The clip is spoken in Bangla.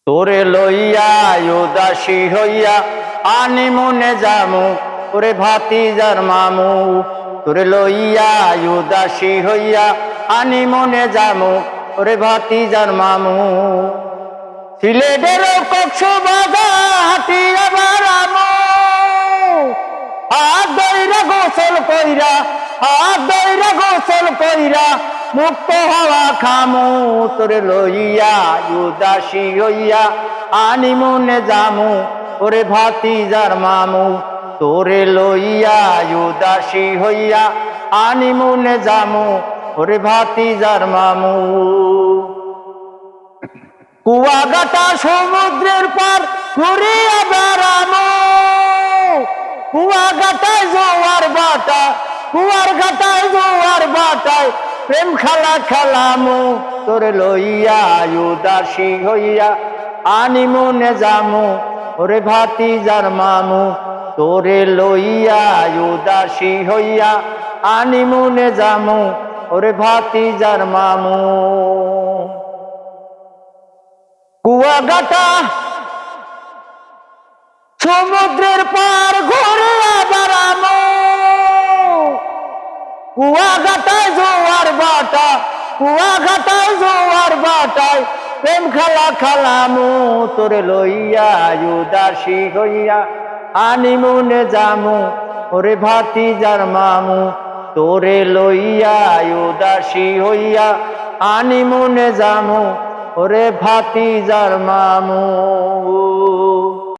তোরে লইয়া উদাসী হইয়া আনি মনে যামু ওরে ভাতিজার মামু। তোরে লইয়া উদাসী হইয়া আনি মনে যামু ওরে ভাতিজার মামু। সিলেটের কক্সবাজার হাটিয়া বারামু, হাত দইরা গোসল কইরা, হাত দইরা গোসল কইরা মুক্ত হওয়া খামু। তোরে লইয়া উদাসী হইয়া আনি মনে যামু ওরে ভাতিজার মামু। তোরে লইয়া উদাসী হইয়া আনি মনে যামু ওরে ভাতিজার মামু। কুয়াকাটা সমুদ্রের পার ঘুরিয়া বেড়ামু, কুয়াকাটায় জোয়ার বাটা, কুয়াকাটায় জোয়ার বাটায় প্রেম খেলা খেলামু। তোরে লইয়া উদাসী হইয়া আনি মনে যামু ওরে ভাতিজার মামু। তোরে লইয়া উদাসী হইয়া আনি মনে যামু ওরে ভাতিজার মামু। কুয়াকাটা সমুদ্রের পার ঘুরে বেড়ামু, কুয়াকাটায় জোয়ার বাটা, কুয়াকাটায় জোয়ার বাটায় প্রেম খেলা খেলামু। তোরে লইয়া উদাসী হইয়া আনি মনে যামু ওরে ভাতিজার মামু। তোরে লইয়া উদাসী হইয়া আনি মনে যামু ওরে ভাতিজার মামু।